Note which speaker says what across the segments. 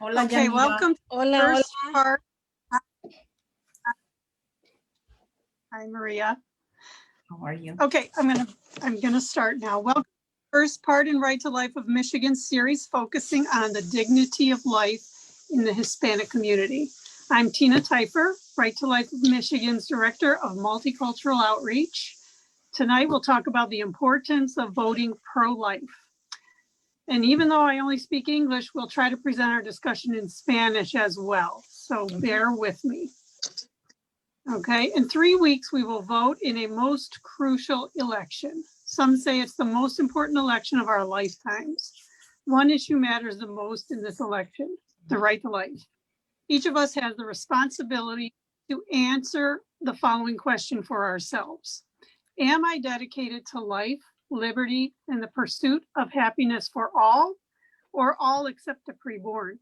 Speaker 1: Hola,
Speaker 2: Okay,
Speaker 1: Yanira.
Speaker 2: welcome to the
Speaker 3: Hola,
Speaker 2: first
Speaker 3: hola.
Speaker 2: part. Hi, Maria.
Speaker 1: How are you?
Speaker 2: Okay, I'm gonna start now. Welcome to the first part in Right to Life of Michigan series focusing on the dignity of life in the Hispanic community. I'm Tina Teifer, Right to Life of Michigan's Director of Multicultural Outreach. Tonight we'll talk about the importance of voting pro-life. And even though I only speak English, we'll try to present our discussion in Spanish as well. So bear with me. Okay, in 3 weeks, we will vote in a most crucial election. Some say it's the most important election of our lifetimes. One issue matters the most in this election, the right to life. Each of us has the responsibility to answer the following question for ourselves. Am I dedicated to life, liberty, and the pursuit of happiness for all, or all except the preborn?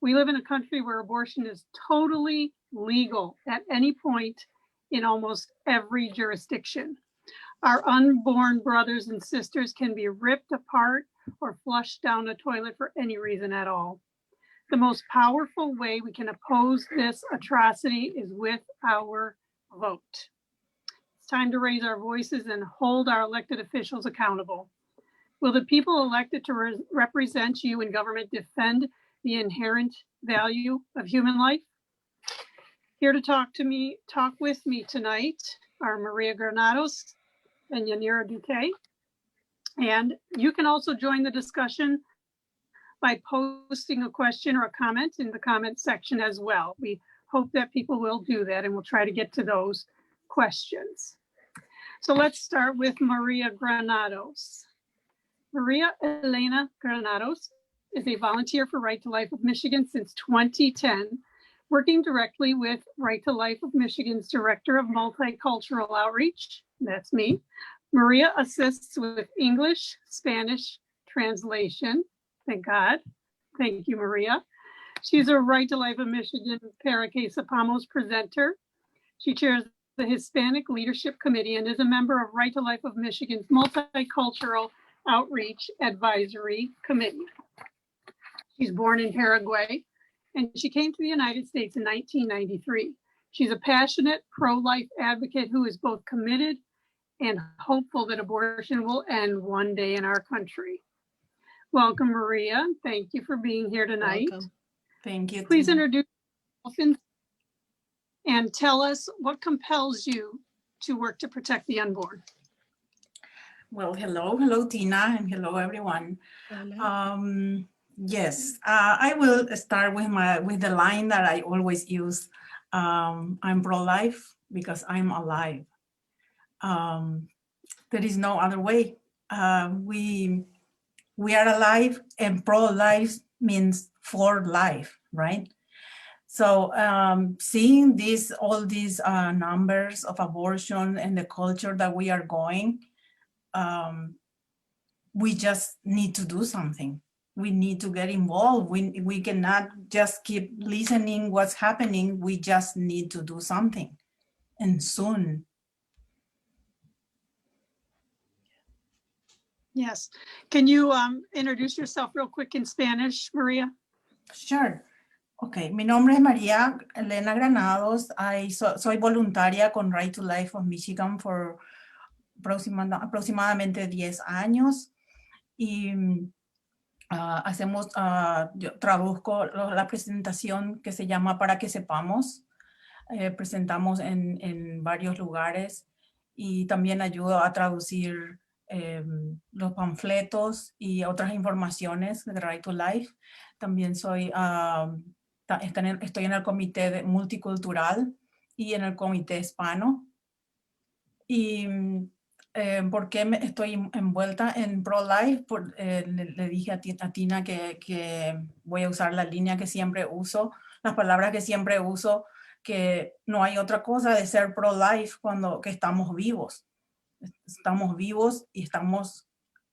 Speaker 2: We live in a country where abortion is totally legal at any point in almost every jurisdiction. Our unborn brothers and sisters can be ripped apart or flushed down a toilet for any reason at all. The most powerful way we can oppose this atrocity is with our vote. It's time to raise our voices and hold our elected officials accountable. Will the people elected to represent you in government defend the inherent value of human life? Here to talk with me tonight are Maria Granados and Yanira Duque. And you can also join the discussion by posting a question or a comment in the comment section as well. We hope that people will do that, and we'll try to get to those questions. So let's start with Maria Granados. Maria Elena Granados is a volunteer for Right to Life of Michigan since 2010, working directly with Right to Life of Michigan's Director of Multicultural Outreach, that's me. Maria assists with English, Spanish translation, thank God. Thank you, Maria. She's a Right to Life of Michigan Para Que Sepamos presenter. She chairs the Hispanic Leadership Committee and is a member of Right to Life of Michigan's Multicultural Outreach Advisory Committee. She's born in Paraguay, and she came to the United States in 1993. She's a passionate pro-life advocate who is both committed and hopeful that abortion will end one day in our country. Welcome, Maria. Thank you for being here tonight.
Speaker 3: Welcome.
Speaker 1: Thank you.
Speaker 2: Please
Speaker 1: Tina.
Speaker 2: introduce yourself and tell us what compels you to work to protect the unborn.
Speaker 1: Well, hello, Tina, and hello, everyone.
Speaker 3: Hola.
Speaker 1: Yes, I will start with the line that I always use. I'm pro-life because I'm alive. There is no other way. We are alive, and pro-life means for life, right? So seeing all these numbers of abortion and the culture that we are going, we just need to do something. We need to get involved. We cannot just keep listening what's happening. We just need to do something, and soon.
Speaker 2: Yes. Can you introduce yourself real quick in Spanish, Maria?
Speaker 1: Sure. Ok, mi nombre es María Elena Granados. Soy voluntaria con Right to Life of Michigan por aproximadamente 10 años. Y yo traduzco la presentación que se llama Para que sepamos. Presentamos en varios lugares y también ayudo a traducir los panfletos y otras informaciones de Right to Life. También estoy en el comité multicultural y en el comité hispano. Y ¿por qué estoy envuelta en pro-life? Le dije a Tina que voy a usar la línea que siempre uso, las palabras que siempre uso, que no hay otra cosa de ser pro-life que estamos vivos. Estamos vivos y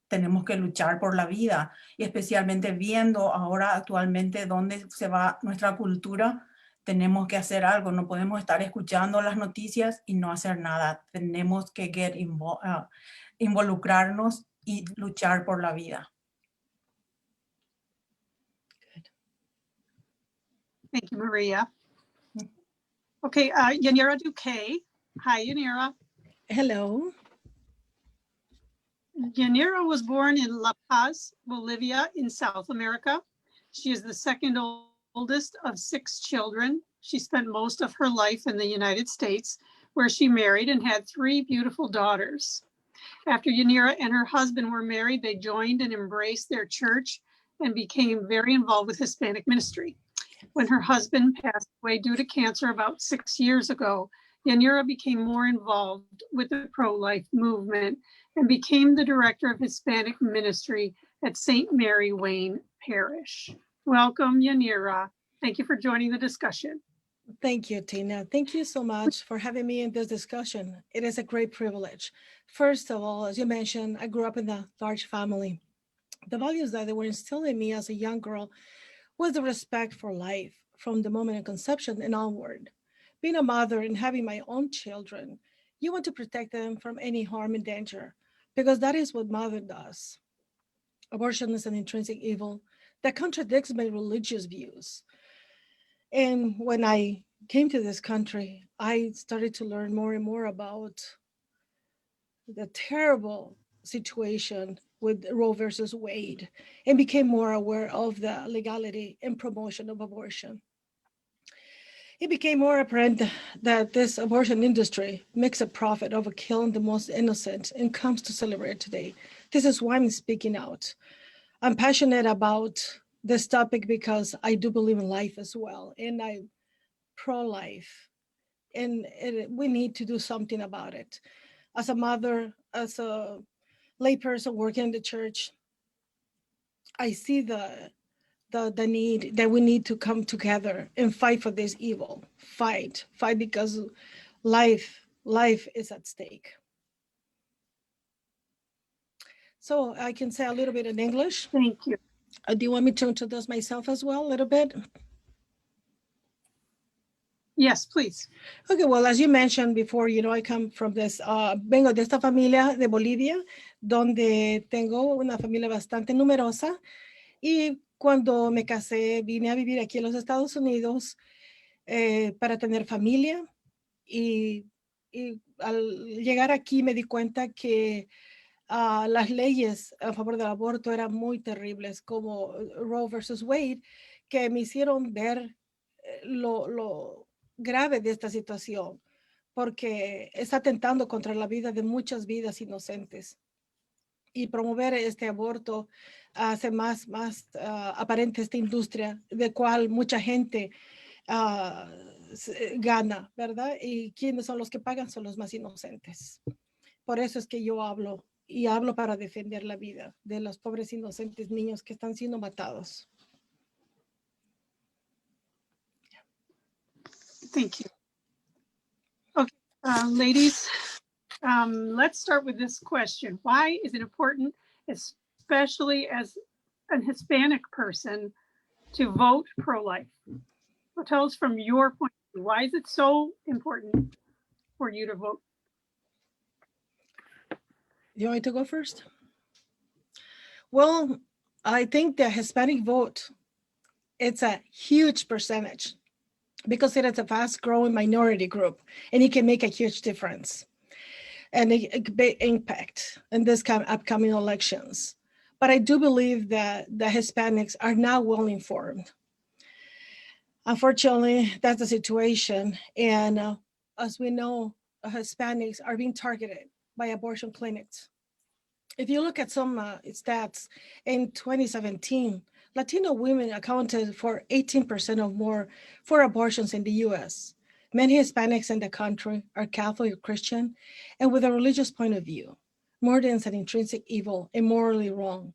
Speaker 1: tenemos que luchar por la vida, y especialmente viendo ahora actualmente dónde se va nuestra cultura. Tenemos que hacer algo, no podemos estar escuchando las noticias y no hacer nada. Tenemos que involucrarnos y luchar por la vida.
Speaker 3: Good.
Speaker 2: Thank you, Maria. Okay, Yanira Duque. Hi, Yanira.
Speaker 3: Hello.
Speaker 2: Yanira was born in La Paz, Bolivia, in South America. She is the second oldest of 6 children. She spent most of her life in the United States, where she married and had 3 beautiful daughters. After Yanira and her husband were married, they joined and embraced their church and became very involved with Hispanic ministry. When her husband passed away due to cancer about 6 years ago, Yanira became more involved with the pro-life movement and became the director of Hispanic ministry at St. Mary Wayne Parish. Welcome, Yanira. Thank you for joining the discussion.
Speaker 3: Thank you, Tina. Thank you so much for having me in this discussion. It is a great privilege. First of all, as you mentioned, I grew up in a large family. The values that they were instilled in me as a young girl was the respect for life from the moment of conception and onward. Being a mother and having my own children, you want to protect them from any harm and danger because that is what mother does. Abortion is an intrinsic evil that contradicts my religious views. And when I came to this country, I started to learn more and more about the terrible situation with Roe versus Wade and became more aware of the legality and promotion of abortion. It became more apparent that this abortion industry makes a profit over killing the most innocent and comes to celebrate today. This is why I'm speaking out. I'm passionate about this topic because I do believe in life as well, and I'm pro-life, and we need to do something about it. As a mother, as a layperson working in the church, I see the need that we need to come together and fight for this evil. Fight because life is at stake. So I can say a little bit in English.
Speaker 2: Thank you.
Speaker 3: Do you want me to introduce myself as well a little bit?
Speaker 2: Yes, please.
Speaker 3: Okay, well, as you mentioned before, I come from this, vengo de esta familia de Bolivia, donde tengo una familia bastante numerosa. Y cuando me casé, vine a vivir aquí en los Estados Unidos para tener familia. Y al llegar aquí me di cuenta que las leyes a favor del aborto eran muy terribles, como Roe versus Wade, que me hicieron ver lo grave de esta situación, porque está atentando contra la vida de muchas vidas inocentes. Y promover este aborto hace más aparente esta industria de cual mucha gente gana, ¿verdad? Y quienes son los que pagan son los más inocentes. Por eso es que yo hablo para defender la vida de los pobres inocentes niños que están siendo matados.
Speaker 2: Thank you. Okay, ladies, let's start with this question. Why is it important, especially as an Hispanic person, to vote pro-life? Well, tell us from your point of view, why is it so important for you to vote?
Speaker 3: You want me to go first? Well, I think the Hispanic vote, it's a huge percentage because it is a fast growing minority group and it can make a huge difference and a big impact in this upcoming elections. But I do believe that the Hispanics are not well informed. Unfortunately, that's the situation. And as we know, Hispanics are being targeted by abortion clinics. If you look at some stats, in 2017, Latino women accounted for 18% or more for abortions in the US. Many Hispanics in the country are Catholic or Christian, and with a religious point of view, murder is an intrinsic evil and morally wrong.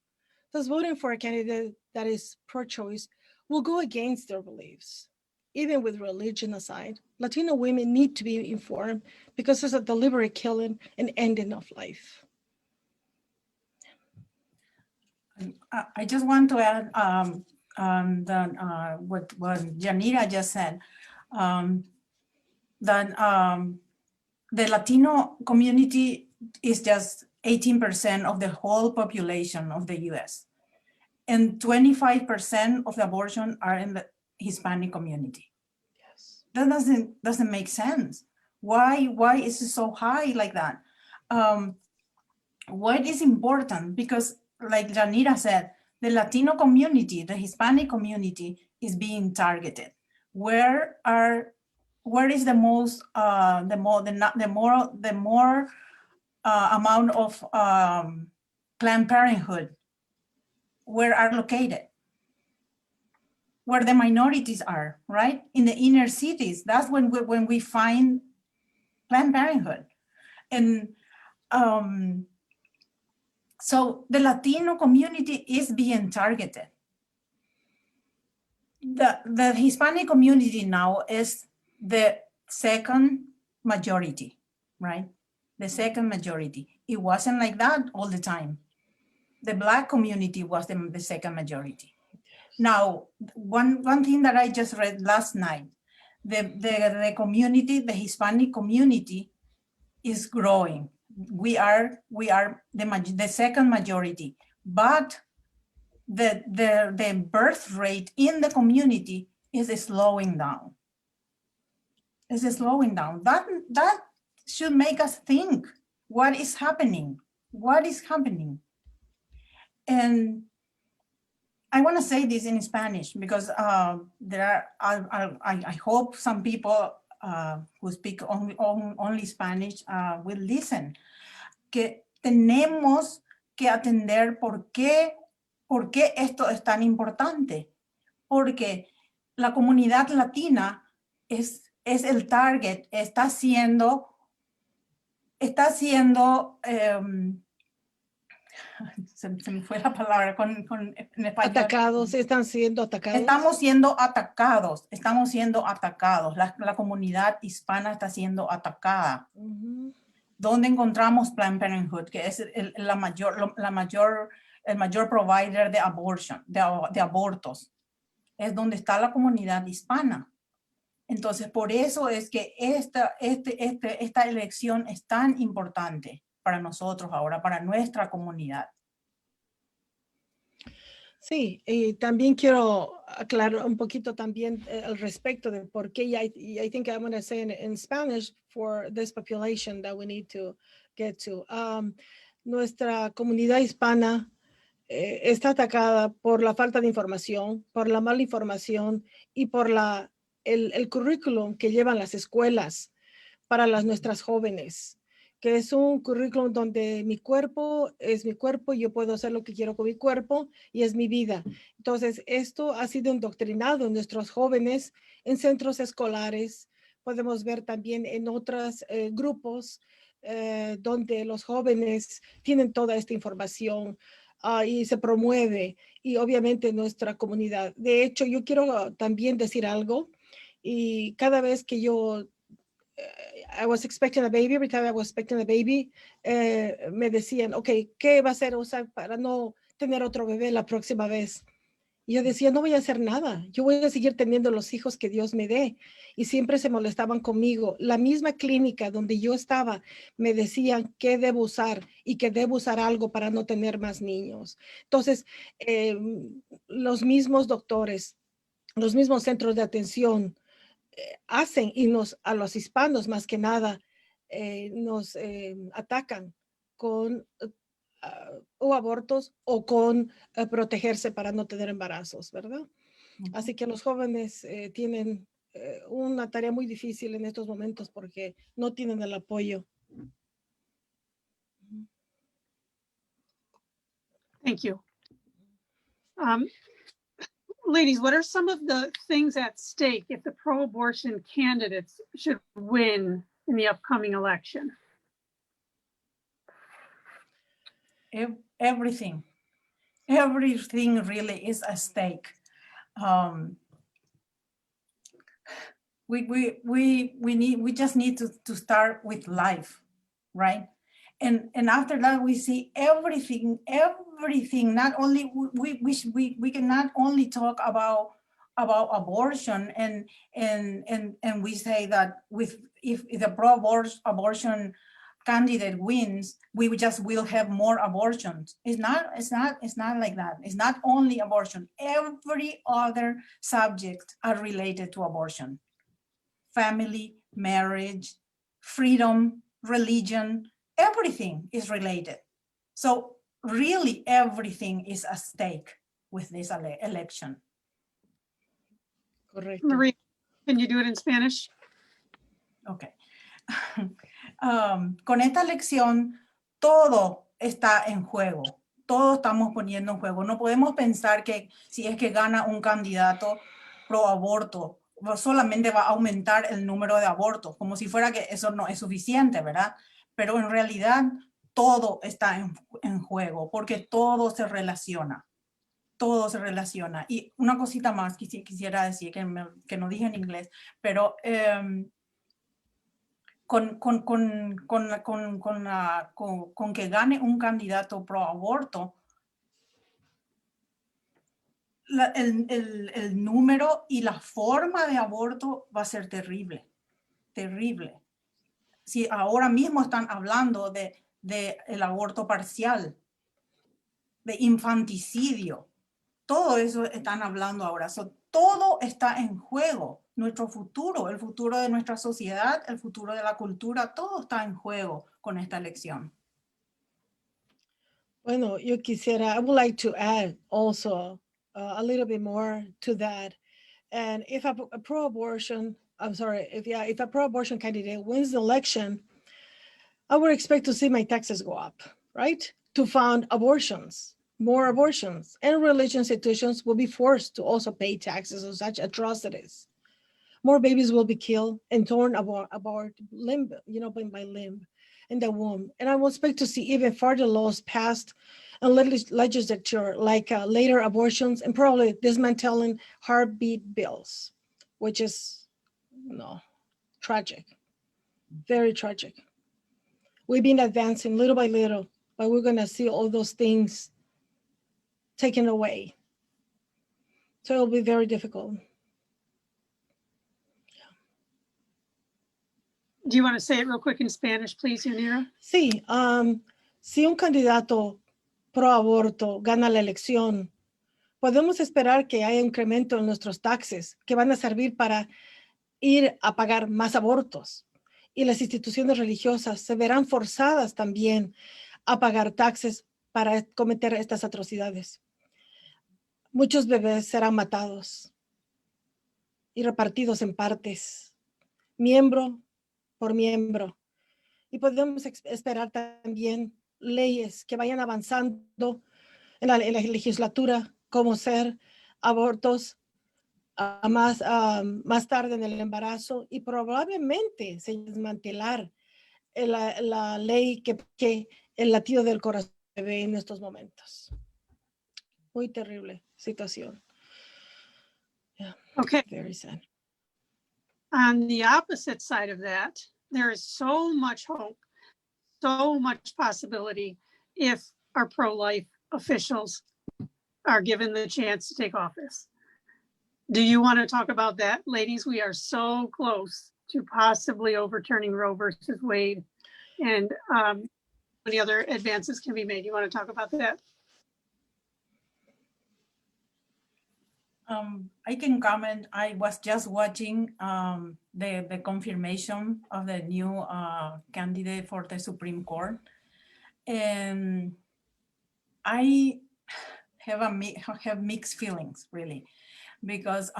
Speaker 3: Thus, voting for a candidate that is pro-choice will go against their beliefs. Even with religion aside, Latino women need to be informed because it's a deliberate killing and ending of life.
Speaker 1: I just want to add what Yanira just said, that the Latino community is just 18% of the whole population of the US. And 25% of the abortion are in Hispanic community.
Speaker 3: Yes.
Speaker 1: That doesn't make sense. Why is it so high like that? What is important? Because like Janira said, the Latino community, the Hispanic community is being targeted. Where is the most the more amount of Planned Parenthood where are located? Where the minorities are, right? In the inner cities, that's when we find Planned Parenthood. And so the Latino community is being targeted. The Hispanic community now is the second majority, right? The second majority. It wasn't like that all the time. The Black community was the second majority. Now, one thing that I just read last night, the community, the Hispanic community is growing. We are the second majority, but the birth rate in the community is slowing down. It's slowing down. That should make us think, what is happening? What is happening? And I want to say this in Spanish because there are, I hope some people who speak only Spanish will listen. Que tenemos que atender por qué esto es tan importante. Porque la comunidad latina es el target, está siendo se me fue la palabra en español.
Speaker 3: Atacados, están siendo atacados.
Speaker 1: Estamos siendo atacados. La comunidad hispana está siendo atacada. ¿Dónde encontramos Planned Parenthood, que es el mayor provider de abortos? Es donde está la comunidad hispana. Entonces, por eso es que esta elección es tan importante para nosotros ahora, para nuestra comunidad.
Speaker 3: Sí, y también quiero aclarar un poquito también al respecto de por qué, I think I'm going to say in Spanish for this population that we need to get to. Nuestra comunidad hispana está atacada por la falta de información, por la mala información y por el currículum que llevan las escuelas para nuestras jóvenes, que es un currículum donde mi cuerpo es mi cuerpo, yo puedo hacer lo que quiero con mi cuerpo y es mi vida. Entonces, esto ha sido indoctrinado en nuestros jóvenes en centros escolares. Podemos ver también en otros grupos donde los jóvenes tienen toda esta información y se promueve, y obviamente nuestra comunidad. De hecho, yo quiero también decir algo, y cada vez que yo I was expecting a baby, every time I was expecting a baby, me decían, ok, ¿qué va a hacer usar para no tener otro bebé la próxima vez? Y yo decía, no voy a hacer nada, yo voy a seguir teniendo los hijos que Dios me dé. Y siempre se molestaban conmigo. La misma clínica donde yo estaba me decían que debo usar y que debo usar algo para no tener más niños. Entonces, los mismos doctores, los mismos centros de atención hacen, y a los hispanos más que nada nos atacan con o abortos o con protegerse para no tener embarazos, ¿verdad? Así que los jóvenes tienen una tarea muy difícil en estos momentos porque no tienen el apoyo.
Speaker 2: Thank you. Ladies, what are some of the things at stake if the pro-abortion candidates should win in the upcoming election?
Speaker 1: Everything really is at stake. We just need to start with life, right? And after that we see everything. Not only we can not only talk about abortion and we say that if the pro-abortion candidate wins, we just will have more abortions. It's not like that. It's not only abortion. Every other subject are related to abortion. Family, marriage, freedom, religion, everything is related. So really everything is at stake with this election.
Speaker 3: Correcto.
Speaker 2: Maria, can you do it in Spanish?
Speaker 1: Okay. Con esta elección, todo está en juego. Todo estamos poniendo en juego. No podemos pensar que si es que gana un candidato pro aborto, solamente va a aumentar el número de abortos, como si fuera que eso no es suficiente, ¿verdad? Pero en realidad todo está en juego, porque todo se relaciona. Todo se relaciona. Y una cosita más que quisiera decir, que no dije en inglés, pero con que gane un candidato pro aborto, el número y la forma de aborto va a ser terrible, terrible. Si ahora mismo están hablando de el aborto parcial, de infanticidio, todo eso están hablando ahora. Todo está en juego. Nuestro futuro, el futuro de nuestra sociedad, el futuro de la cultura, todo está en juego con esta elección.
Speaker 3: Bueno, yo quisiera, I would like to add also a little bit more to that. And if a pro-abortion, if a pro-abortion candidate wins the election, I would expect to see my taxes go up, right? To fund abortions, more abortions, and religious institutions will be forced to also pay taxes on such atrocities. More babies will be killed and torn apart limb, by limb in the womb. And I will expect to see even further laws passed and legislature, like later abortions and probably dismantling heartbeat bills, which is tragic, very tragic. We've been advancing little by little, but we're gonna see all those things taken away. So it'll be very difficult.
Speaker 2: Do you want to say it real quick in Spanish, please, Yanira?
Speaker 3: Sí, si un candidato pro aborto gana la elección, podemos esperar que haya incremento en nuestros taxes que van a servir para ir a pagar más abortos. Y las instituciones religiosas se verán forzadas también a pagar taxes para cometer estas atrocidades. Muchos bebés serán matados y repartidos en partes, miembro por miembro. Y podemos esperar también leyes que vayan avanzando en la legislatura, como ser abortos más tarde en el embarazo, y probablemente se desmantelar la ley que el latido del corazón se ve en estos momentos. Muy terrible situación. Yeah,
Speaker 2: Okay.
Speaker 3: very sad.
Speaker 2: On the opposite side of that, there is so much hope, so much possibility if our pro-life officials are given the chance to take office. Do you want to talk about that? Ladies, we are so close to possibly overturning Roe versus Wade, and many other advances can be made. You want to talk about that?
Speaker 1: I can comment. I was just watching the confirmation of the new candidate for the Supreme Court, and I have mixed feelings, really, because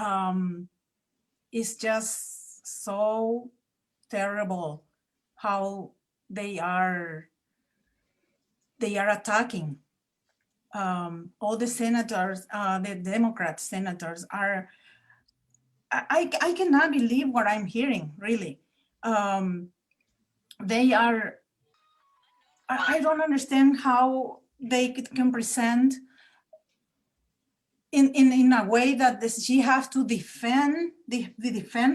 Speaker 1: it's just so terrible how they are attacking. All the senators, the Democrat senators are, I cannot believe what I'm hearing, really. They are, I don't understand how they can present in a way that she has to defend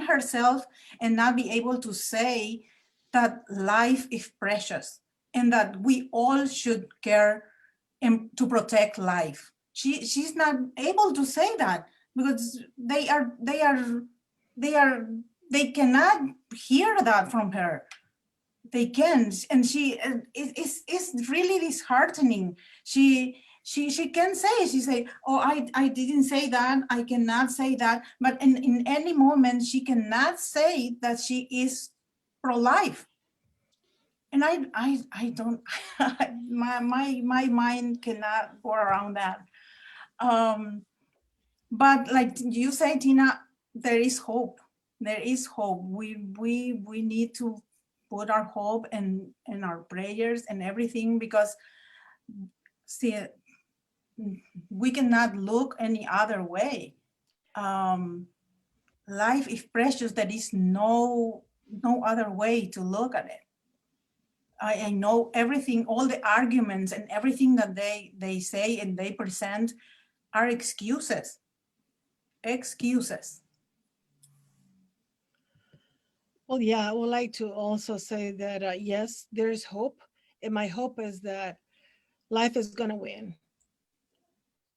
Speaker 1: herself and not be able to say that life is precious and that we all should care to protect life. She's not able to say that because they cannot hear that from her. they can, and it's really disheartening. She can say, she say, oh, I didn't say that, I cannot say that, but in any moment she cannot say that she is pro-life. And I don't, my mind cannot go around that. But like you say, Tina, there is hope. There is hope. We need to put our hope in our prayers and everything, because see, we cannot look any other way. Life is precious. There is no other way to look at it. I know everything, all the arguments and everything that they say and they present are excuses. Excuses.
Speaker 3: Well, yeah, I would like to also say that, yes, there is hope. And my hope is that life is going to win.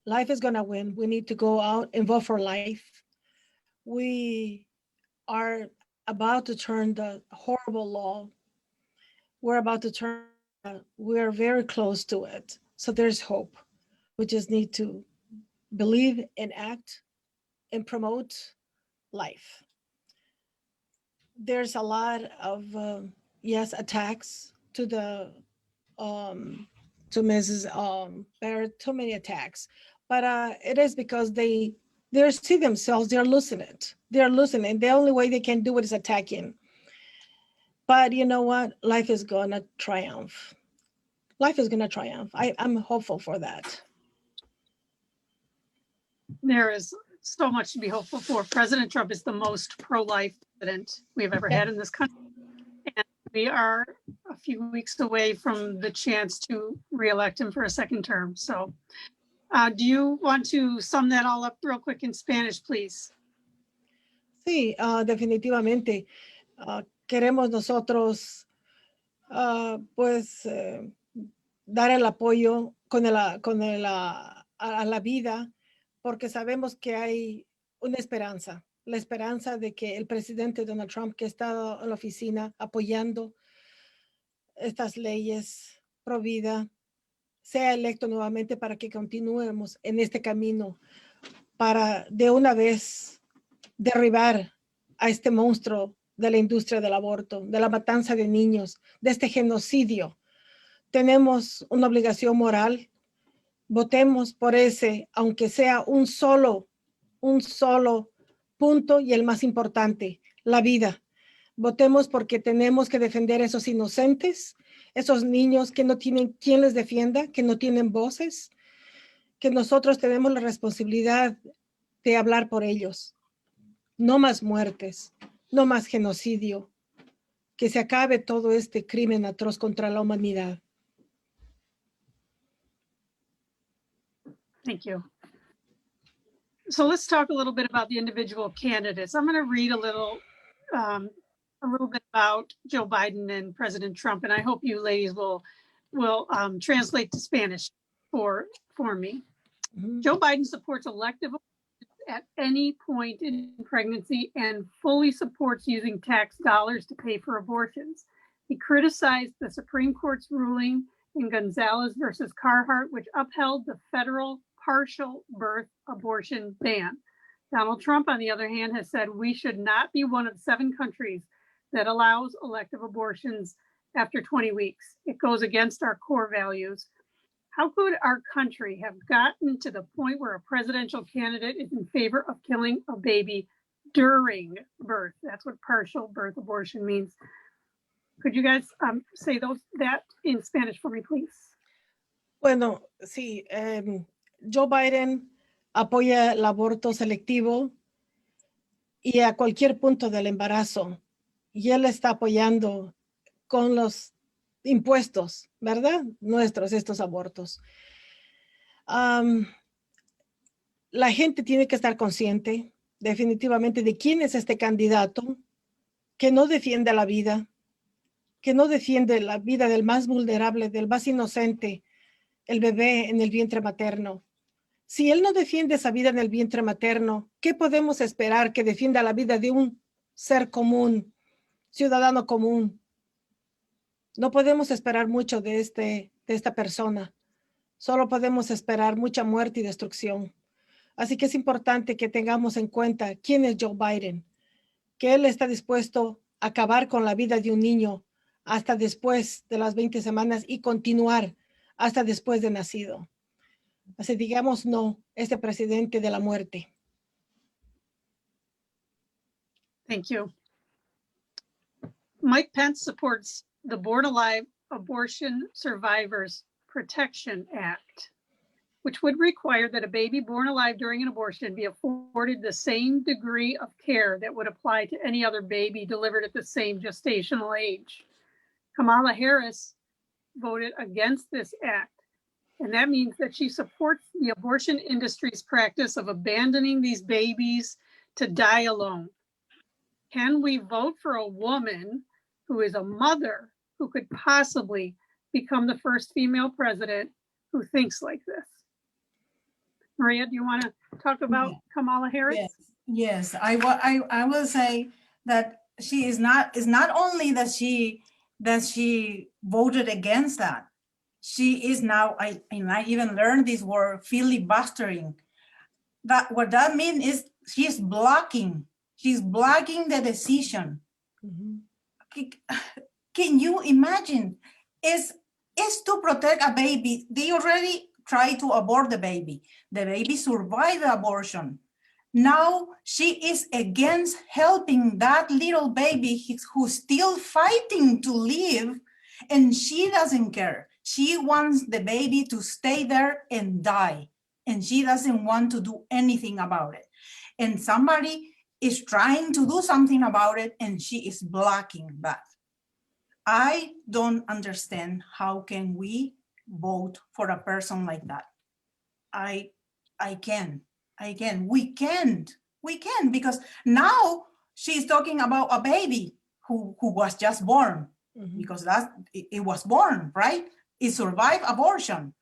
Speaker 3: Life is going to win. We need to go out and vote for life. We are about to turn the horrible law. We're about to turn, we're very close to it. So there's hope. We just need to believe and act and promote life. There's a lot of, yes, attacks to the, to Mrs. Barrett, too many attacks. But it is because they see themselves, they're losing it. They're losing it. The only way they can do it is attacking. But you know what? Life is gonna triumph. Life is gonna triumph. I'm hopeful for that.
Speaker 2: There is so much to be hopeful for. President Trump is the most pro-life president we've ever had in this country. And we are a few weeks away from the chance to reelect him for a second term. So do you want to sum that all up real quick in Spanish, please?
Speaker 3: Sí, definitivamente. Queremos nosotros, pues, dar el apoyo a la vida, porque sabemos que hay una esperanza, la esperanza de que el presidente Donald Trump, que ha estado en la oficina apoyando estas leyes pro vida, sea electo nuevamente para que continuemos en este camino para de una vez derribar a este monstruo de la industria del aborto, de la matanza de niños, de este genocidio. Tenemos una obligación moral. Votemos por ese, aunque sea un solo punto y el más importante, la vida. Votemos porque tenemos que defender a esos inocentes, esos niños que no tienen quien les defienda, que no tienen voces, que nosotros tenemos la responsabilidad de hablar por ellos. No más muertes, no más genocidio, que se acabe todo este crimen atroz contra la humanidad.
Speaker 2: Thank you. So let's talk a little bit about the individual candidates. I'm going to read a little bit about Joe Biden and President Trump, and I hope you ladies will translate to Spanish for me. Mm-hmm. Joe Biden supports elective at any point in pregnancy and fully supports using tax dollars to pay for abortions. He criticized the Supreme Court's ruling in Gonzalez versus Carhart, which upheld the federal partial birth abortion ban. Donald Trump, on the other hand, has said we should not be one of 7 countries that allows elective abortions after 20 weeks. It goes against our core values. How could our country have gotten to the point where a presidential candidate is in favor of killing a baby during birth? That's what partial birth abortion means. Could you guys say that in Spanish for me, please?
Speaker 3: Bueno, sí. Joe Biden apoya el aborto selectivo y a cualquier punto del embarazo. Y él está apoyando con los impuestos, ¿verdad? Nuestros, estos abortos. La gente tiene que estar consciente definitivamente de quién es este candidato que no defiende la vida, que no defiende la vida del más vulnerable, del más inocente, el bebé en el vientre materno. Si él no defiende esa vida en el vientre materno, ¿qué podemos esperar que defienda la vida de un ser común, ciudadano común? No podemos esperar mucho de esta persona. Solo podemos esperar mucha muerte y destrucción. Así que es importante que tengamos en cuenta quién es Joe Biden, que él está dispuesto a acabar con la vida de un niño hasta después de las 20 semanas y continuar hasta después de nacido. Así digamos no, este presidente de la muerte.
Speaker 2: Thank you. Mike Pence supports the Born Alive Abortion Survivors Protection Act, which would require that a baby born alive during an abortion be afforded the same degree of care that would apply to any other baby delivered at the same gestational age. Kamala Harris voted against this act, and that means that she supports the abortion industry's practice of abandoning these babies to die alone. Can we vote for a woman who is a mother who could possibly become the first female president who thinks like this? Maria, do you want to talk about Kamala Harris?
Speaker 1: Yes. I will say that she is not only that she voted against that. She is now, I even learned this word, filibustering. What that means is she's blocking the decision. Can you imagine? Is to protect a baby. They already tried to abort the baby. The baby survived the abortion. Now she is against helping that little baby who's still fighting to live, and she doesn't care. She wants the baby to stay there and die, and she doesn't want to do anything about it. And somebody is trying to do something about it, and she is blocking that. I don't understand how can we vote for a person like that. We can't, because now she's talking about a baby who was just born, because it was born, right? It survived abortion.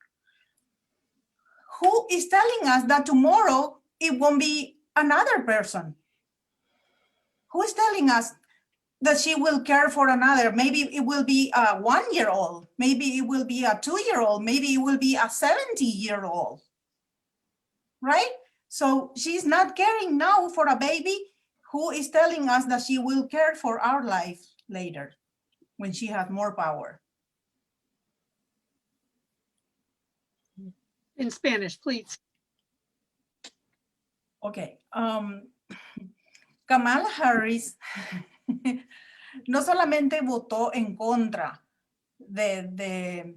Speaker 1: Who is telling us that tomorrow it won't be another person? Who is telling us that she will care for another? Maybe it will be a 1-year-old, maybe it will be a 2-year-old, maybe it will be a 70-year-old, right? So she's not caring now for a baby who is telling us that she will care for our life later when she has more power.
Speaker 2: In Spanish, please.
Speaker 1: Okay. Kamala Harris no solamente votó en contra de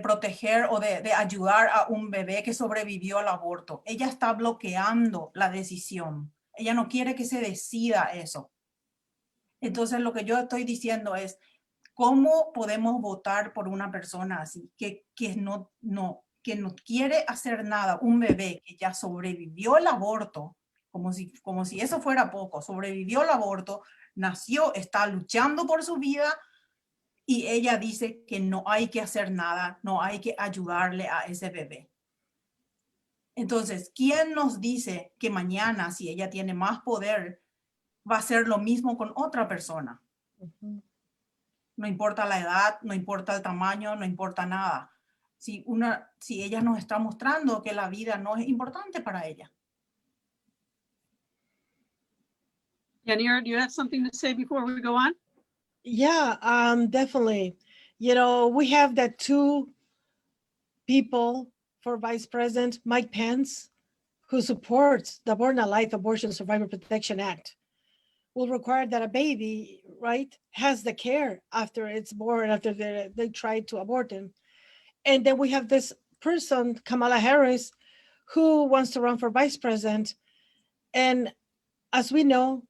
Speaker 1: proteger o de ayudar a un bebé que sobrevivió al aborto. Ella está bloqueando la decisión. Ella no quiere que se decida eso. Entonces lo que yo estoy diciendo es, ¿cómo podemos votar por una persona así que no quiere hacer nada? Un bebé que ya sobrevivió el aborto, como si eso fuera poco, sobrevivió el aborto, nació, está luchando por su vida, y ella dice que no hay que hacer nada, no hay que ayudarle a ese bebé. Entonces, ¿quién nos dice que mañana, si ella tiene más poder, va a hacer lo mismo con otra persona? No importa la edad, no importa el tamaño, no importa nada. Si ella nos está mostrando que la vida no es importante para ella.
Speaker 2: Yanira, do you have something to say before we go on?
Speaker 3: Yeah, definitely. You know, we have the two people for Vice President, Mike Pence, who supports the Born Alive Abortion Survivor Protection Act, will require that a baby, right, has the care after it's born, after they try to abort him. And then we have this person, Kamala Harris, who wants to run for vice president. And as we know,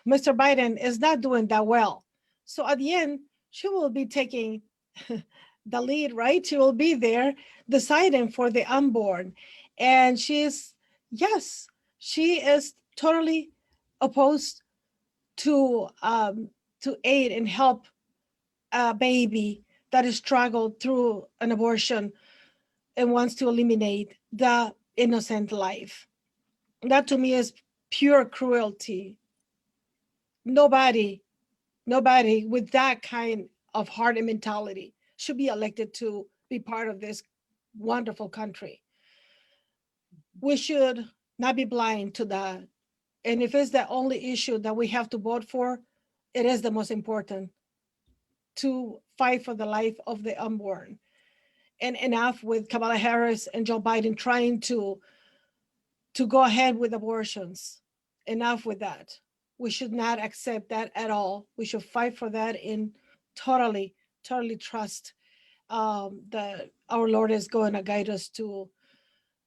Speaker 3: Mr. Biden is not doing that well. So at the end, she will be taking the lead, right? She will be there deciding for the unborn. And she is totally opposed to aid and help a baby that has struggled through an abortion and wants to eliminate the innocent life. That to me is pure cruelty. Nobody with that kind of heart and mentality should be elected to be part of this wonderful country. We should not be blind to that. And if it's the only issue that we have to vote for, it is the most important, to fight for the life of the unborn. And enough with Kamala Harris and Joe Biden trying to go ahead with abortions. Enough with that. We should not accept that at all. We should fight for that and totally trust that our Lord is going to guide us to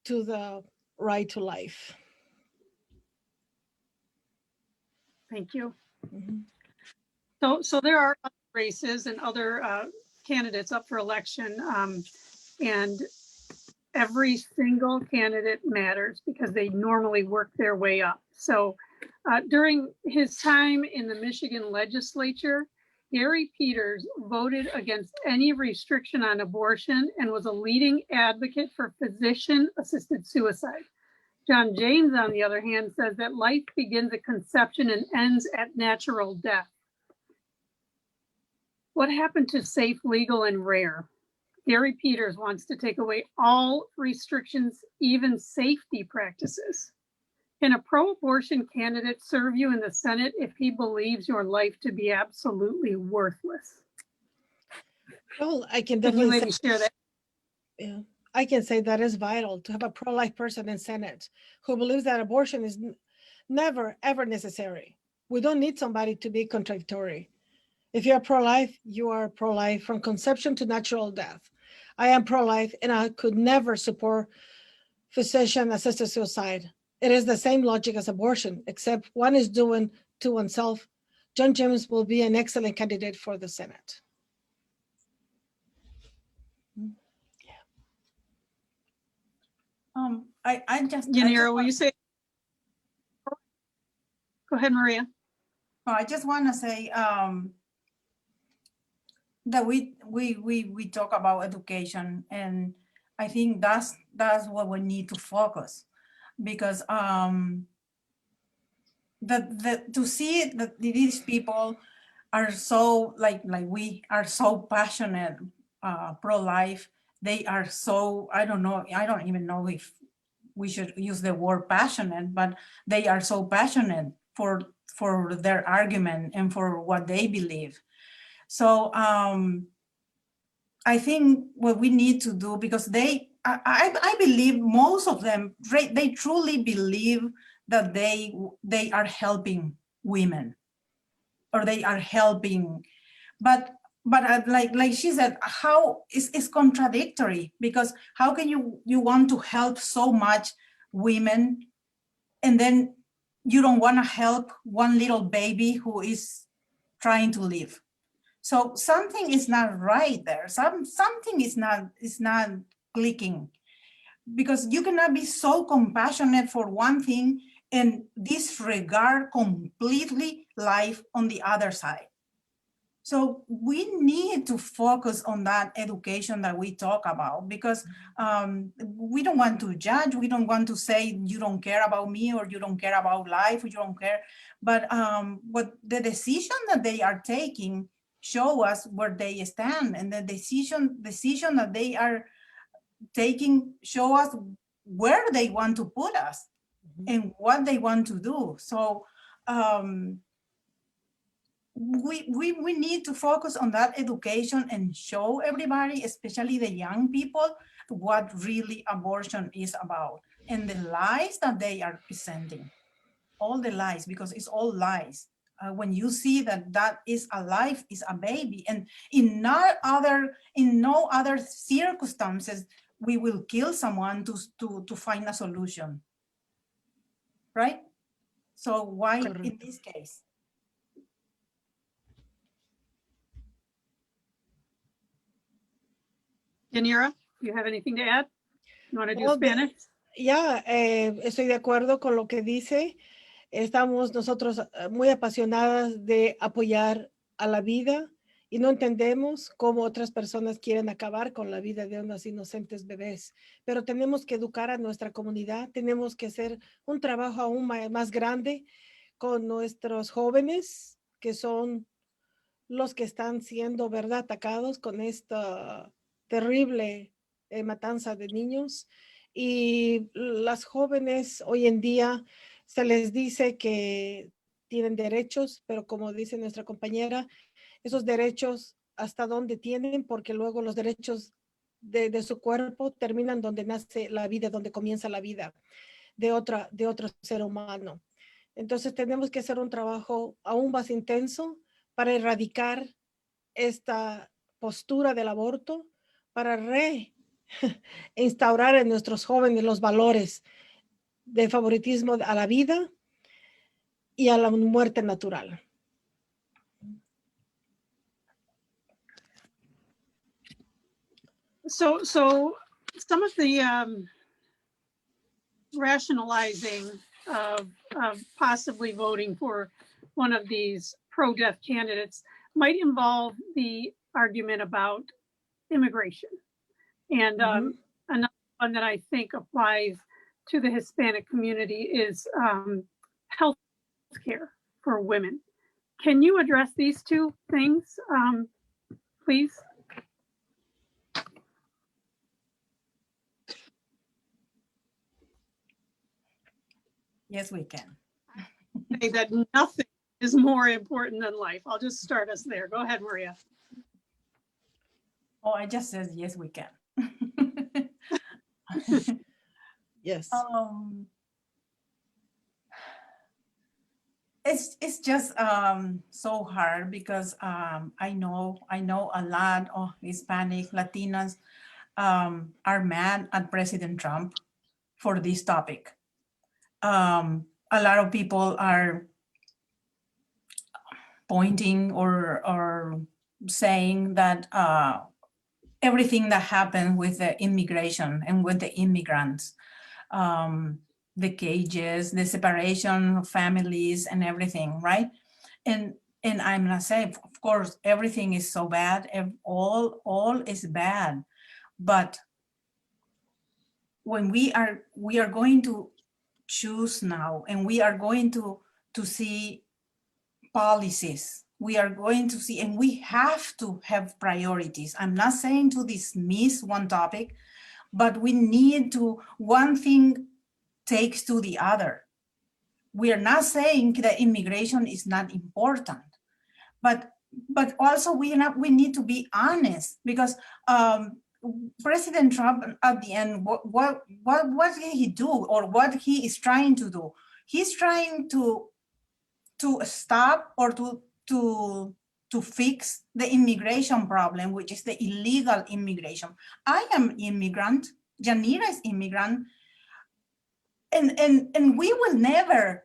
Speaker 3: the right to life.
Speaker 2: Thank you.
Speaker 3: Mhm.
Speaker 2: So there are other races and other candidates up for election, and every single candidate matters because they normally work their way up. So during his time in the Michigan legislature, Gary Peters voted against any restriction on abortion and was a leading advocate for physician-assisted suicide. John James, on the other hand, says that life begins at conception and ends at natural death. What happened to safe, legal, and rare? Gary Peters wants to take away all restrictions, even safety practices. Can a pro-abortion candidate serve you in the Senate if he believes your life to be absolutely worthless?
Speaker 3: Well, I can
Speaker 2: Can you
Speaker 3: definitely
Speaker 2: maybe share that?
Speaker 3: Yeah, I can say that is vital to have a pro-life person in Senate who believes that abortion is never, ever necessary. We don't need somebody to be contradictory. If you're pro-life, you are pro-life from conception to natural death. I am pro-life and I could never support physician-assisted suicide. It is the same logic as abortion, except one is doing to oneself. John James will be an excellent candidate for the Senate.
Speaker 1: I just
Speaker 2: Yanira, will you say? Go ahead, Maria.
Speaker 1: I just want to say that we talk about education, and I think that's what we need to focus, because to see that these people are so like we are so passionate pro-life. They are so, I don't even know if we should use the word passionate, but they are so passionate for their argument and for what they believe. So I think what we need to do, because I believe most of them, they truly believe that they are helping women, or they are helping, but like she said, how is contradictory, because how can you want to help so much women, and then you don't want to help one little baby who is trying to live? So something is not right there. Something is not clicking, because you cannot be so compassionate for one thing and disregard completely life on the other side. So we need to focus on that education that we talk about, because we don't want to judge. We don't want to say you don't care about me, or you don't care about life, or you don't care. But what the decision that they are taking show us where they stand, and the decision that they are taking show us where they want to put us and what they want to do. So we need to focus on that education and show everybody, especially the young people, what really abortion is about, and the lies that they are presenting. All the lies, because it's all lies. When you see that is a life, is a baby, and in no other circumstances we will kill someone to find a solution, right? So why
Speaker 3: Correct.
Speaker 1: in this case?
Speaker 2: Yanira, do you have anything to add? You want to do
Speaker 3: Well,
Speaker 2: Spanish?
Speaker 3: Ya, estoy de acuerdo con lo que dice. Estamos nosotros muy apasionadas de apoyar a la vida y no entendemos cómo otras personas quieren acabar con la vida de unos inocentes bebés. Pero tenemos que educar a nuestra comunidad, tenemos que hacer un trabajo aún más grande con nuestros jóvenes, que son los que están siendo, ¿verdad?, atacados con esta terrible matanza de niños. Y las jóvenes hoy en día se les dice que tienen derechos, pero como dice nuestra compañera, esos derechos hasta dónde tienen, porque luego los derechos de su cuerpo terminan donde nace la vida, donde comienza la vida de otro ser humano. Entonces tenemos que hacer un trabajo aún más intenso para erradicar esta postura del aborto, para reinstaurar en nuestros jóvenes los valores de favoritismo a la vida y a la muerte natural.
Speaker 2: So some of the rationalizing of possibly voting for one of these pro-death candidates might involve the argument about immigration. And another one that I think applies to the Hispanic community is health care for women. Can you address these two things, please?
Speaker 1: Yes, we can.
Speaker 2: Say that nothing is more important than life. I'll just start us there. Go ahead, Maria.
Speaker 1: Oh, I just said yes, we can.
Speaker 3: Yes.
Speaker 1: It's just so hard because I know a lot of Hispanic Latinas are mad at President Trump for this topic. A lot of people are pointing or saying that everything that happened with the immigration and with the immigrants, the cages, the separation of families and everything, right? And I'm gonna say, of course, everything is so bad, all is bad, but when we are going to choose now, and we are going to see policies, we are going to see, and we have to have priorities. I'm not saying to dismiss one topic, but we need to, one thing takes to the other. We are not saying that immigration is not important, but also we need to be honest, because President Trump at the end, what did he do, or what he is trying to do? He's trying to stop or to fix the immigration problem, which is the illegal immigration. I am immigrant, Yanira is immigrant, and we will never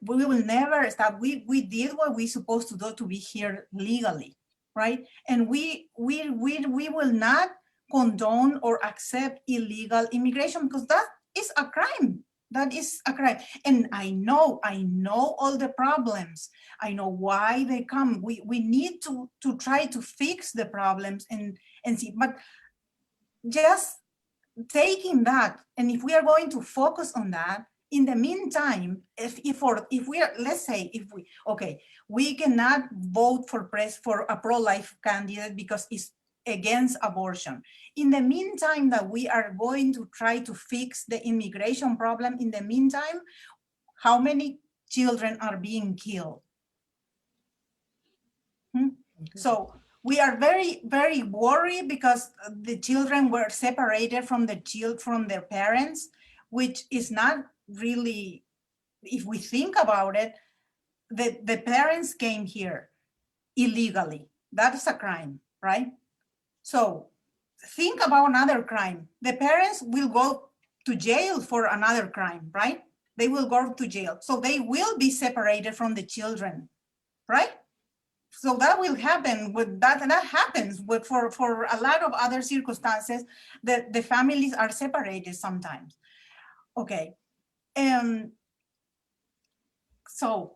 Speaker 1: stop. We did what we're supposed to do to be here legally, right? And we will not condone or accept illegal immigration, because that is a crime. That is a crime. And I know all the problems. I know why they come. We need to try to fix the problems and see, but just taking that, and if we are going to focus on that, in the meantime, if we are, let's say, we cannot vote for a pro-life candidate because it's against abortion. In the meantime that we are going to try to fix the immigration problem, in the meantime, how many children are being killed? So we are very, very worried because the children were separated from their parents, which is not really, if we think about it, the parents came here illegally. That is a crime, right? So think about another crime. The parents will go to jail for another crime, right? They will go to jail. So they will be separated from the children, right? So that will happen with that, and that happens with for a lot of other circumstances that the families are separated sometimes. Okay, so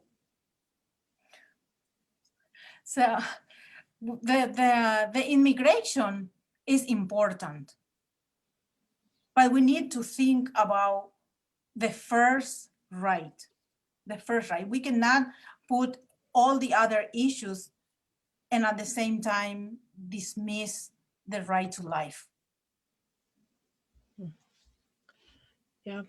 Speaker 1: the immigration is important, but we need to think about the first right. The first right. We cannot put all the other issues and at the same time dismiss the right to life.
Speaker 3: Yeah.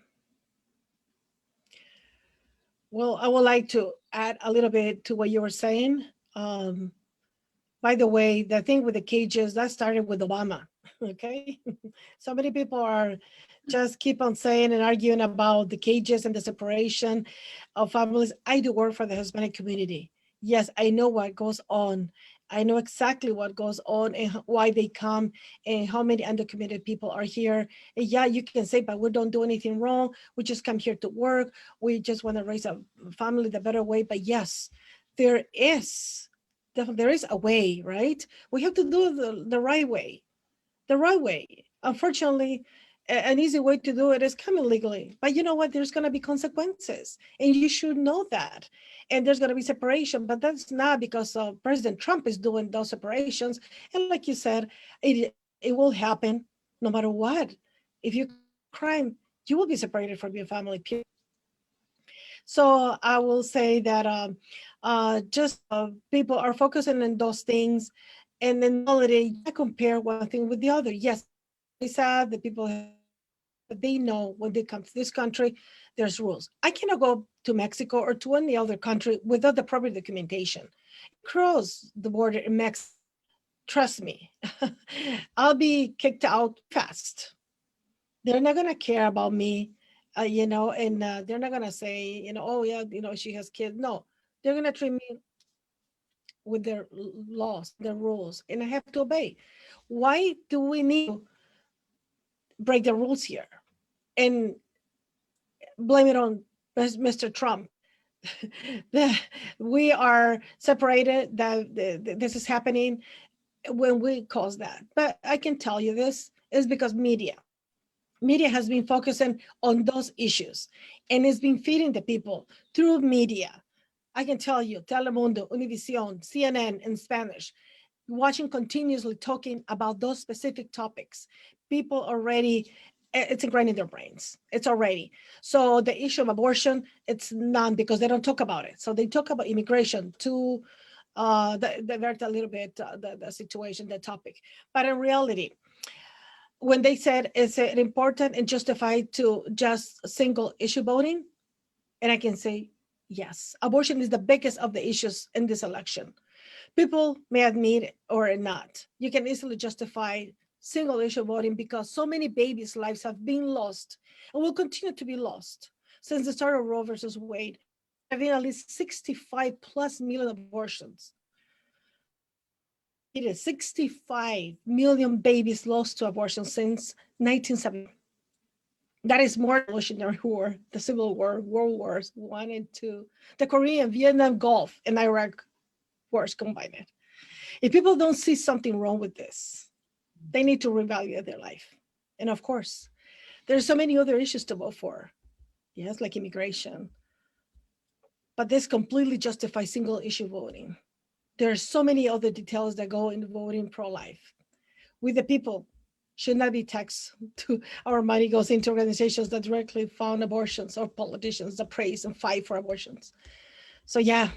Speaker 3: Well, I would like to add a little bit to what you were saying. By the way, the thing with the cages, that started with Obama, okay? So many people are just keep on saying and arguing about the cages and the separation of families. I do work for the Hispanic community. Yes, I know what goes on. I know exactly what goes on and why they come and how many undocumented people are here. And yeah, you can say, but we don't do anything wrong. We just come here to work. We just want to raise a family the better way. But yes, there is there is a way, right? We have to do the right way, the right way. Unfortunately, an easy way to do it is coming legally. But you know what? There's going to be consequences, and you should know that. And there's going to be separation, but that's not because President Trump is doing those separations. And like you said, it will happen no matter what. If you commit a crime, you will be separated from your family. Period. So I will say that just people are focusing on those things, and in reality, I compare one thing with the other. Yes, it's sad that people but they know when they come to this country, there's rules. I cannot go to Mexico or to any other country without the proper documentation. Cross the border in Mexico, trust me, I'll be kicked out fast. They're not gonna care about me, and they're not gonna say, oh yeah, she has kids. No, they're gonna treat me with their laws, their rules, and I have to obey. Why do we need to break the rules here and blame it on Mr. Trump? We are separated, that this is happening when we cause that. But I can tell you this is because media has been focusing on those issues and it's been feeding the people through media. I can tell you, Telemundo, Univision, CNN in Spanish, watching continuously talking about those specific topics. People already, it's ingrained in their brains. It's already. So the issue of abortion, it's none because they don't talk about it. So they talk about immigration to divert a little bit the situation, the topic. But in reality, when they said, is it important and justified to just single issue voting? And I can say, yes, abortion is the biggest of the issues in this election. People may admit it or not. You can easily justify single issue voting because so many babies' lives have been lost and will continue to be lost since the start of Roe versus Wade. There have been at least 65 plus million abortions. It is 65 million babies lost to abortion since 1970. That is more Revolutionary War, the Civil War, World Wars I and II, the Korean, Vietnam, Gulf, and Iraq wars combined. If people don't see something wrong with this, they need to reevaluate their life. And of course, there's so many other issues to vote for. Yes, like immigration. But this completely justifies single issue voting. There are so many other details that go into voting pro-life. We the people should not be taxed to our money goes into organizations that directly fund abortions or politicians that praise and fight for abortions. So yeah,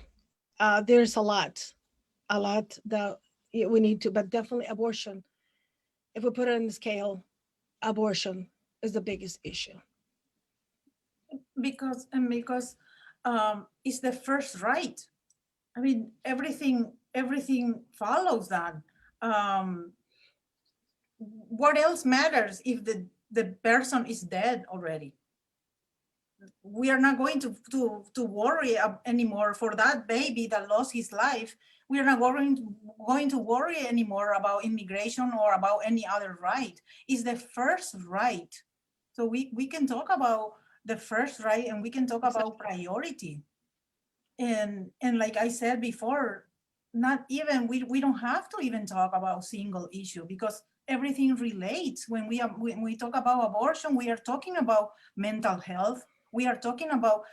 Speaker 3: there's a lot that we need to, but definitely abortion. If we put it on the scale, abortion is the biggest issue.
Speaker 1: Because it's the first right. I mean, everything follows that. Um, what else matters if the person is dead already? We are not going to worry anymore for that baby that lost his life. We are not going to worry anymore about immigration or about any other right. It's the first right. So we can talk about the first right and we can talk about priority. And like I said before, not even we don't have to even talk about single issue because everything relates. When we talk about abortion, we are talking about mental health. We are talking about,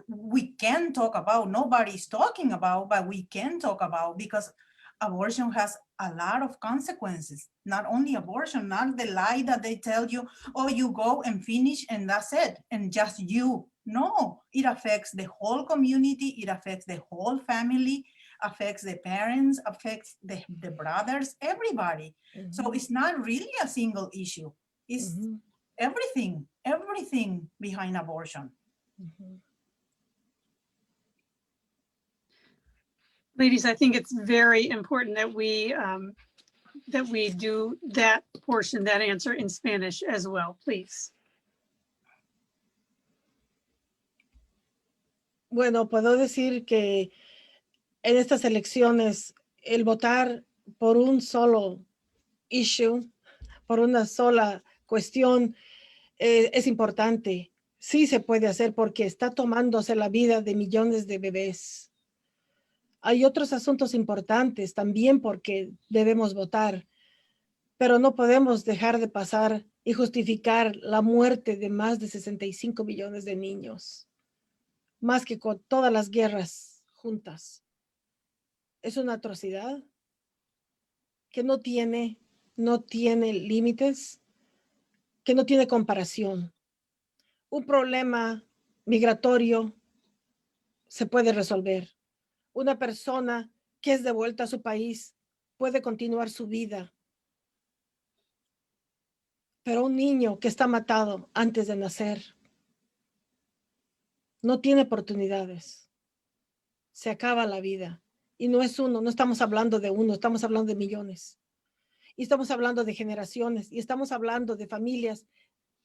Speaker 1: we can talk about, nobody's talking about, but we can talk about because abortion has a lot of consequences. Not only abortion, not the lie that they tell you, oh, you go and finish and that's it, and just you. No, it affects the whole community, it affects the whole family. affects the parents, affects the brothers, everybody. So it's not really a single issue. It's everything behind abortion.
Speaker 2: Ladies, I think it's very important that we do that portion, that answer in Spanish as well, please.
Speaker 3: Bueno, puedo decir que en estas elecciones el votar por un solo issue, por una sola cuestión, es importante. Sí se puede hacer porque está tomándose la vida de millones de bebés. Hay otros asuntos importantes también porque debemos votar, pero no podemos dejar de pasar y justificar la muerte de más de 65 millones de niños, más que con todas las guerras juntas. Es una atrocidad que no tiene límites, que no tiene comparación. Un problema migratorio se puede resolver. Una persona que es devuelta a su país puede continuar su vida. Pero un niño que está matado antes de nacer no tiene oportunidades. Se acaba la vida. Y no es uno, no estamos hablando de uno, estamos hablando de millones. Y estamos hablando de generaciones, y estamos hablando de familias,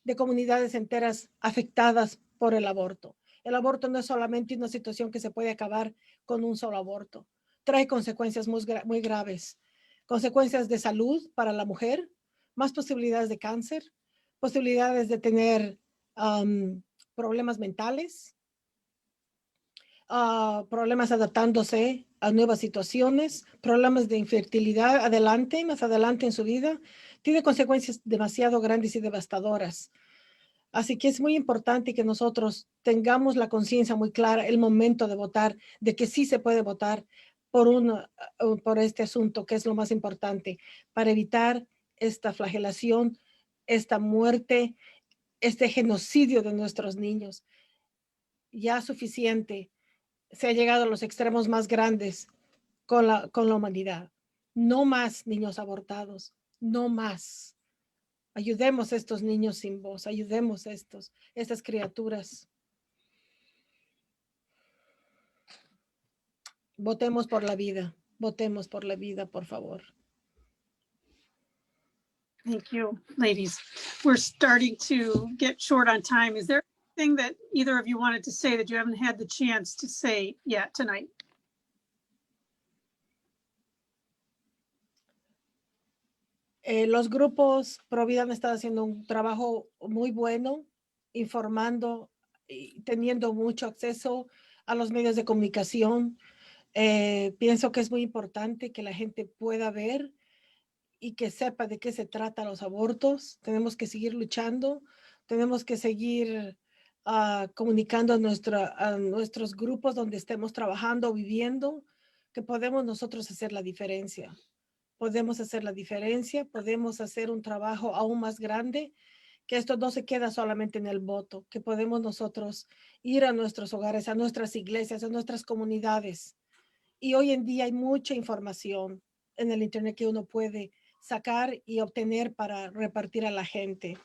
Speaker 3: de comunidades enteras afectadas por el aborto. El aborto no es solamente una situación que se puede acabar con un solo aborto. Trae consecuencias muy graves. Consecuencias de salud para la mujer, más posibilidades de cáncer, posibilidades de tener problemas mentales, problemas adaptándose a nuevas situaciones, problemas de infertilidad más adelante en su vida. Tiene consecuencias demasiado grandes y devastadoras. Así que es muy importante que nosotros tengamos la conciencia muy clara el momento de votar, de que sí se puede votar por este asunto, que es lo más importante, para evitar esta flagelación, esta muerte, este genocidio de nuestros niños. Ya suficiente. Se ha llegado a los extremos más grandes con la humanidad. No más niños abortados, no más. Ayudemos a estos niños sin voz, ayudemos a estas criaturas. Votemos por la vida, por favor.
Speaker 2: Thank you, ladies. We're starting to get short on time. Is there anything that either of you wanted to say that you haven't had the chance to say yet tonight?
Speaker 3: Los grupos pro vida han estado haciendo un trabajo muy bueno, informando y teniendo mucho acceso a los medios de comunicación. Pienso que es muy importante que la gente pueda ver y que sepa de qué se trata los abortos. Tenemos que seguir luchando, tenemos que seguir comunicando a nuestros grupos donde estemos trabajando, viviendo, que podemos nosotros hacer la diferencia. Podemos hacer la diferencia, podemos hacer un trabajo aún más grande, que esto no se queda solamente en el voto, que podemos nosotros ir a nuestros hogares, a nuestras iglesias, a nuestras comunidades. Y hoy en día hay mucha información en el internet que uno puede sacar y obtener para repartir a la gente.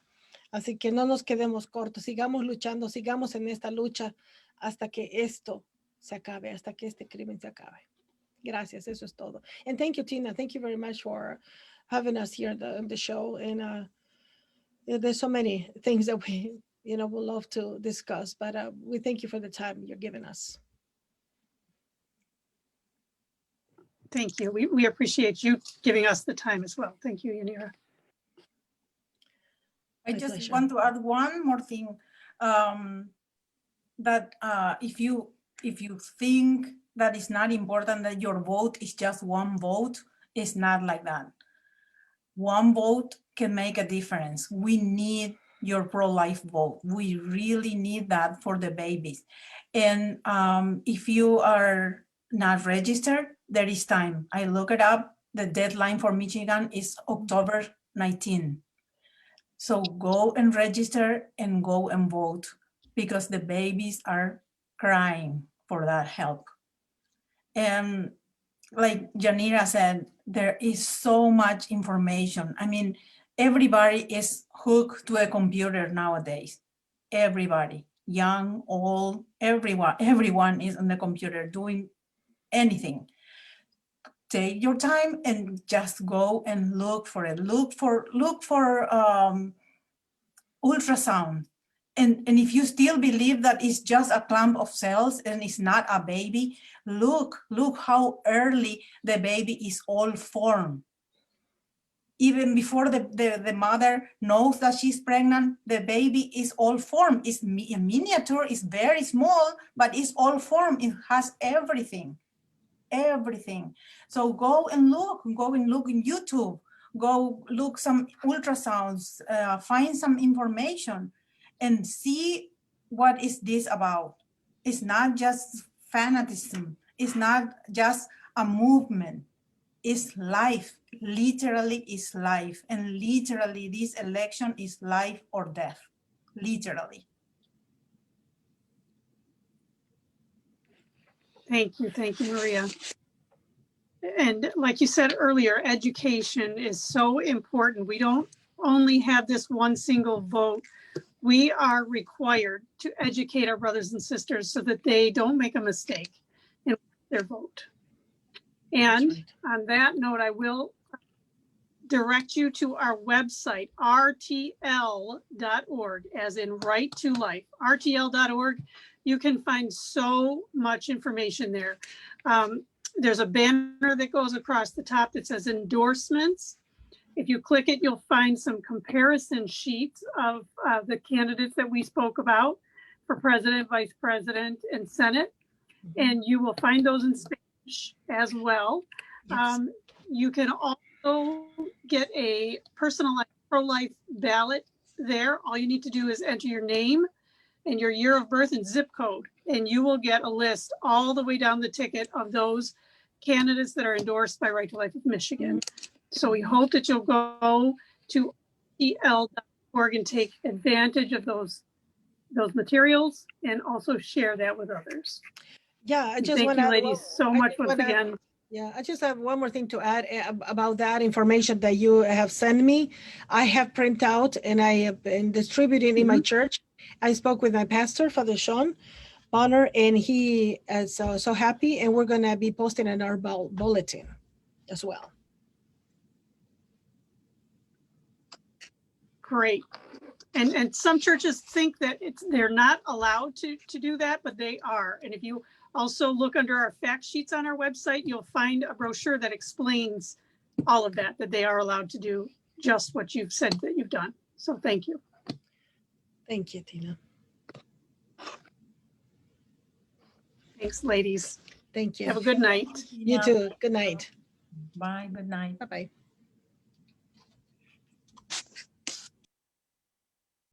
Speaker 3: Así que no nos quedemos cortos, sigamos luchando, sigamos en esta lucha hasta que esto se acabe, hasta que este crimen se acabe. Gracias, eso es todo. And thank you, Tina. Thank you very much for having us here on the show. And there's so many things that we, would love to discuss, but we thank you for the time you're giving us.
Speaker 2: Thank you. We appreciate you giving us the time as well. Thank you, Yanira.
Speaker 1: I just want to add one more thing, that if you think that it's not important that your vote is just one vote, it's not like that. One vote can make a difference. We need your pro-life vote. We really need that for the babies. And if you are not registered, there is time. I look it up. The deadline for Michigan is October 19. So go and register and go and vote, because the babies are crying for that help. And like Janira said, there is so much information. I mean, everybody is hooked to a computer nowadays. Everybody, young, old, everyone is on the computer doing anything. Take your time and just go and look for it. Look for ultrasound. And if you still believe that it's just a clump of cells and it's not a baby, look how early the baby is all formed. Even before the mother knows that she's pregnant, the baby is all formed. It's miniature, it's very small, but it's all formed. It has everything. So go and look in YouTube, go look some ultrasounds, find some information and see what is this about. It's not just fanaticism. It's not just a movement. It's life, literally is life. And literally this election is life or death, literally.
Speaker 2: Thank you, Maria. And like you said earlier, education is so important. We don't only have this one single vote. We are required to educate our brothers and sisters so that they don't make a mistake in their vote. And on that note, I will direct you to our website, rtl.org, as in Right to Life, rtl.org. You can find so much information there. There's a banner that goes across the top that says endorsements. If you click it, you'll find some comparison sheets of the candidates that we spoke about for president, vice president, and Senate. And you will find those in Spanish as well. Yes. You can also get a personalized pro-life ballot there. All you need to do is enter your name and your year of birth and zip code, and you will get a list all the way down the ticket of those candidates that are endorsed by Right to Life of Michigan. So we hope that you'll go to el.org and take advantage of those materials and also share that with others.
Speaker 3: Yeah, I just
Speaker 2: thank you, ladies, so much once again.
Speaker 3: Yeah, I just have one more thing to add about that information that you have sent me. I have print out and I have been distributing in my church. I spoke with my pastor, Father Sean Bonner, and he is so happy, and we're going to be posting in our bulletin as well.
Speaker 2: Great. And some churches think that they're not allowed to do that, but they are. And if you also look under our fact sheets on our website, you'll find a brochure that explains all of that they are allowed to do just what you've said that you've done. So thank you.
Speaker 3: Thank you, Tina.
Speaker 2: Thanks, ladies.
Speaker 3: Thank you.
Speaker 2: Have a good night.
Speaker 3: You too. Good night.
Speaker 1: Bye. Good night.
Speaker 3: Bye-bye.